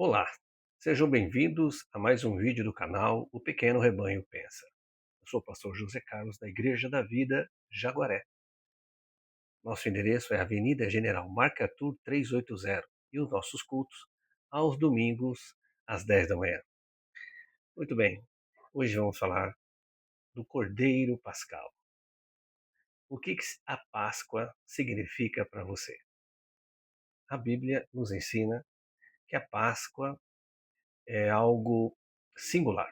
Olá, sejam bem-vindos a mais um vídeo do canal O Pequeno Rebanho Pensa. Eu sou o pastor José Carlos da Igreja da Vida, Jaguaré. Nosso endereço é Avenida General MacArthur 380 e os nossos cultos aos domingos às 10 da manhã. Muito bem, hoje vamos falar do Cordeiro Pascal. O que a Páscoa significa para você? A Bíblia nos ensina que a Páscoa é algo singular.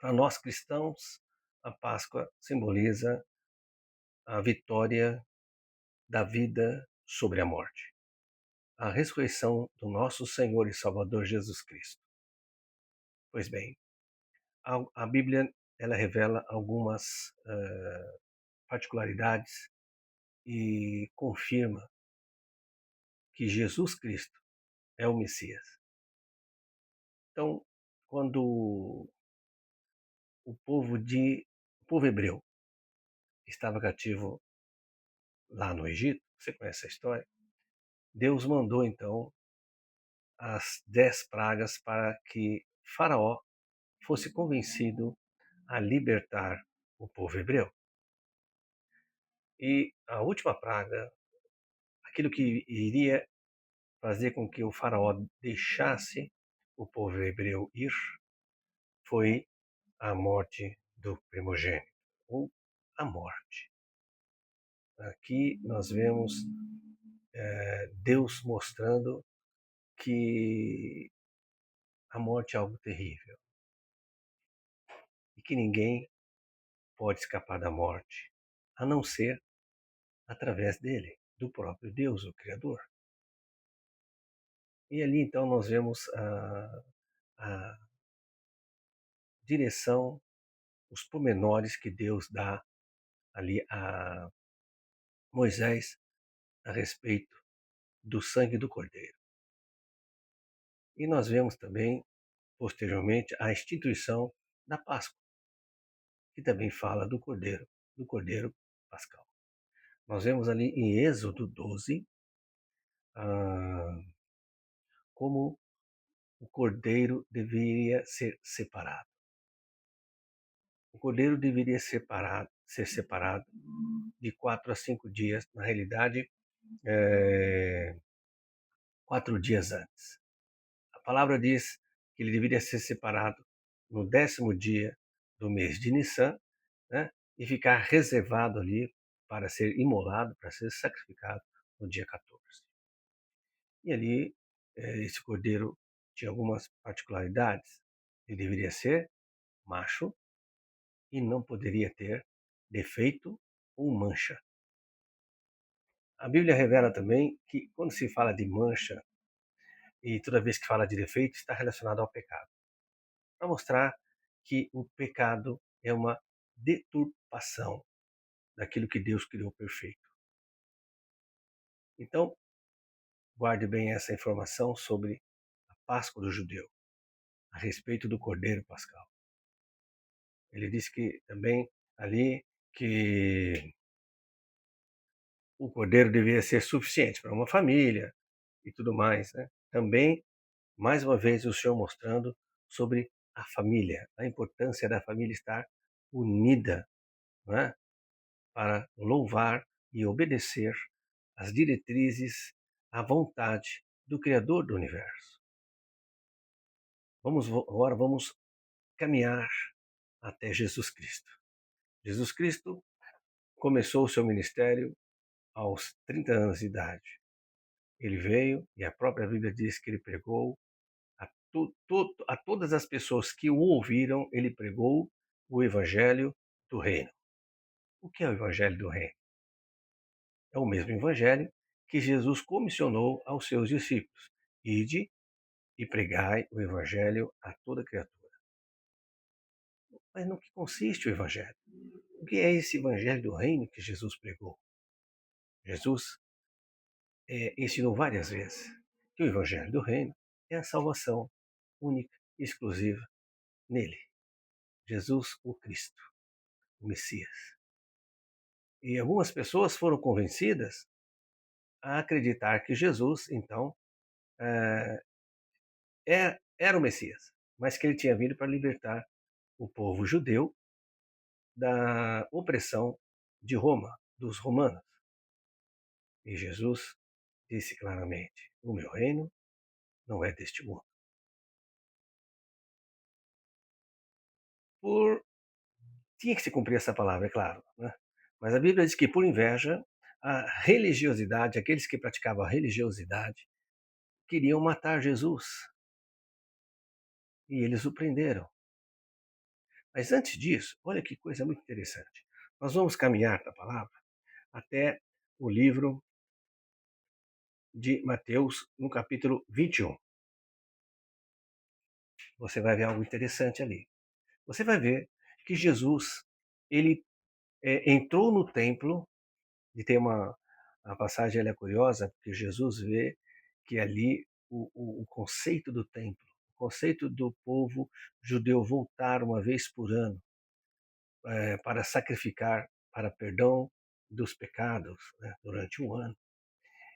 Para nós cristãos, a Páscoa simboliza a vitória da vida sobre a morte, a ressurreição do nosso Senhor e Salvador Jesus Cristo. Pois bem, a Bíblia ela revela algumas particularidades e confirma que Jesus Cristo é o Messias. Então, quando o povo hebreu estava cativo lá no Egito, você conhece a história, Deus mandou então as 10 pragas para que Faraó fosse convencido a libertar o povo hebreu. E a última praga, aquilo que iria fazer com que o Faraó deixasse o povo hebreu ir, foi a morte do primogênito, ou a morte. Aqui nós vemos Deus mostrando que a morte é algo terrível e que ninguém pode escapar da morte, a não ser através dele, do próprio Deus, o Criador. E ali então nós vemos a direção, os pormenores que Deus dá ali a Moisés a respeito do sangue do Cordeiro. E nós vemos também, posteriormente, a instituição da Páscoa, que também fala do Cordeiro Pascal. Nós vemos ali em Êxodo 12 como o Cordeiro deveria ser separado. O cordeiro deveria ser separado de 4 a 5 dias, na realidade, 4 dias antes. A palavra diz que ele deveria ser separado no 10º dia do mês de Nissan, né, e ficar reservado ali para ser imolado, para ser sacrificado no dia 14. E ali, esse cordeiro tinha algumas particularidades. Ele deveria ser macho, e não poderia ter defeito ou mancha. A Bíblia revela também que quando se fala de mancha e toda vez que fala de defeito está relacionado ao pecado, para mostrar que o pecado é uma deturpação daquilo que Deus criou perfeito. Então, guarde bem essa informação sobre a Páscoa do judeu, a respeito do Cordeiro Pascal. Ele disse que também ali que o cordeiro deveria ser suficiente para uma família e tudo mais, né? Também, mais uma vez, o Senhor mostrando sobre a família, a importância da família estar unida, né? Para louvar e obedecer às diretrizes, à vontade do Criador do Universo. Agora vamos caminhar até Jesus Cristo. Jesus Cristo começou o seu ministério aos 30 anos de idade. Ele veio e a própria Bíblia diz que ele pregou a todas as pessoas que o ouviram, ele pregou o Evangelho do Reino. O que é o Evangelho do Reino? É o mesmo Evangelho que Jesus comissionou aos seus discípulos. Ide e pregai o Evangelho a toda criatura. Mas no que consiste o Evangelho? O que é esse Evangelho do Reino que Jesus pregou? Jesus ensinou várias vezes que o Evangelho do Reino é a salvação única e exclusiva nele, Jesus o Cristo, o Messias. E algumas pessoas foram convencidas a acreditar que Jesus, então, era o Messias, mas que ele tinha vindo para libertar o povo judeu da opressão de Roma, dos romanos. E Jesus disse claramente: o meu reino não é deste mundo. Por Tinha que se cumprir essa palavra, é claro, né? Mas a Bíblia diz que por inveja, a religiosidade, aqueles que praticavam a religiosidade, queriam matar Jesus e eles o prenderam. Mas antes disso, olha que coisa muito interessante. Nós vamos caminhar na palavra até o livro de Mateus, no capítulo 21. Você vai ver algo interessante ali. Você vai ver que Jesus, ele entrou no templo, e tem a passagem ela é curiosa, porque Jesus vê que ali o conceito do templo, o conceito do povo judeu voltar uma vez por ano para sacrificar para perdão dos pecados, né, durante um ano,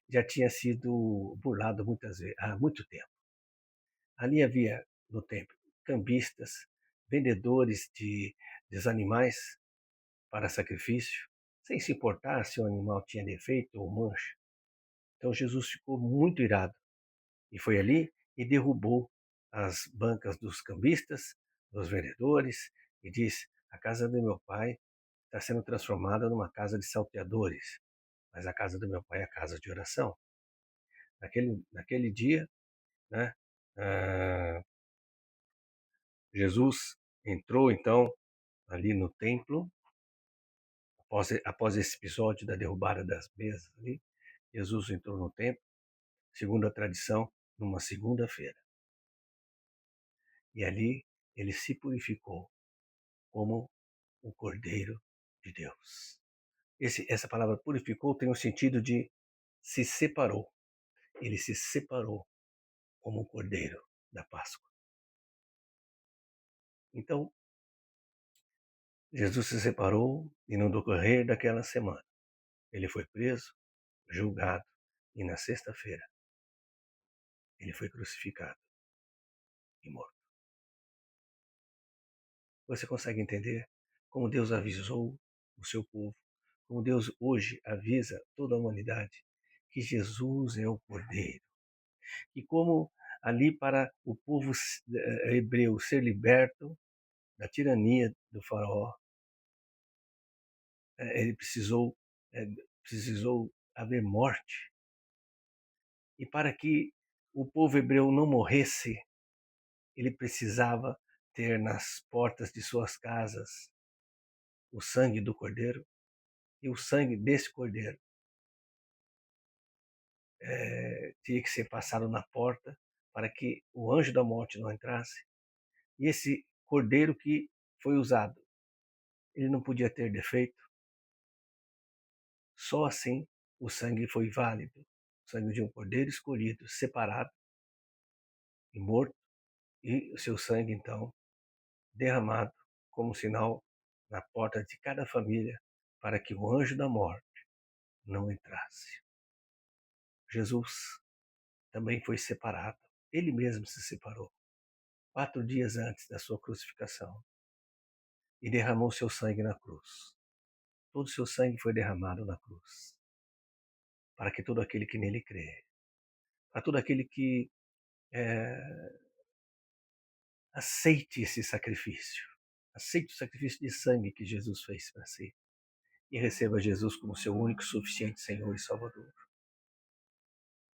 já tinha sido burlado muitas vezes, há muito tempo. Ali havia no templo cambistas, vendedores dos animais para sacrifício, sem se importar se o animal tinha defeito ou mancha. Então Jesus ficou muito irado e foi ali e derrubou as bancas dos cambistas, dos vendedores, e disse: a casa do meu pai está sendo transformada numa casa de salteadores, mas a casa do meu pai é a casa de oração. Naquele dia, né, ah, Jesus entrou então ali no templo, após esse episódio da derrubada das mesas ali, Jesus entrou no templo, segundo a tradição, numa segunda-feira. E ali ele se purificou como o Cordeiro de Deus. Essa palavra purificou tem o sentido de se separou. Ele se separou como o Cordeiro da Páscoa. Então, Jesus se separou e no decorrer daquela semana, ele foi preso, julgado e na sexta-feira ele foi crucificado e morto. Você consegue entender como Deus avisou o seu povo, como Deus hoje avisa toda a humanidade que Jesus é o Cordeiro, e como ali para o povo hebreu ser liberto da tirania do faraó, ele eh, precisou haver morte. E para que o povo hebreu não morresse, ele precisava ter nas portas de suas casas o sangue do cordeiro, e o sangue desse cordeiro tinha que ser passado na porta para que o anjo da morte não entrasse. E esse cordeiro que foi usado, ele não podia ter defeito. Só assim o sangue foi válido. O sangue de um cordeiro escolhido, separado e morto, e o seu sangue, então, derramado como sinal na porta de cada família para que o anjo da morte não entrasse. Jesus também foi separado. Ele mesmo se separou 4 dias antes da sua crucificação e derramou seu sangue na cruz. Todo o seu sangue foi derramado na cruz para que todo aquele que nele crê, para todo aquele que aceite esse sacrifício, aceite o sacrifício de sangue que Jesus fez para si e receba Jesus como seu único, suficiente Senhor e Salvador.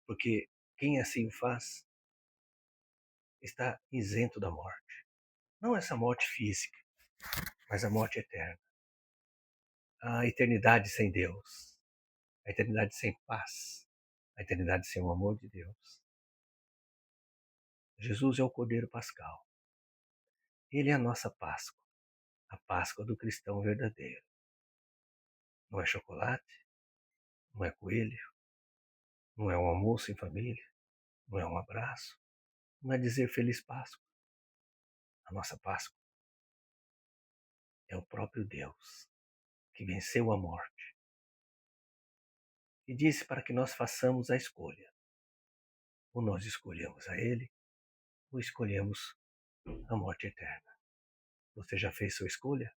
Porque quem assim o faz está isento da morte. Não essa morte física, mas a morte eterna. A eternidade sem Deus, a eternidade sem paz, a eternidade sem o amor de Deus. Jesus é o Cordeiro Pascal. Ele é a nossa Páscoa, a Páscoa do cristão verdadeiro. Não é chocolate, não é coelho, não é um almoço em família, não é um abraço, não é dizer Feliz Páscoa. A nossa Páscoa é o próprio Deus que venceu a morte e disse para que nós façamos a escolha. Ou nós escolhemos a Ele, ou escolhemos a morte eterna? Você já fez sua escolha?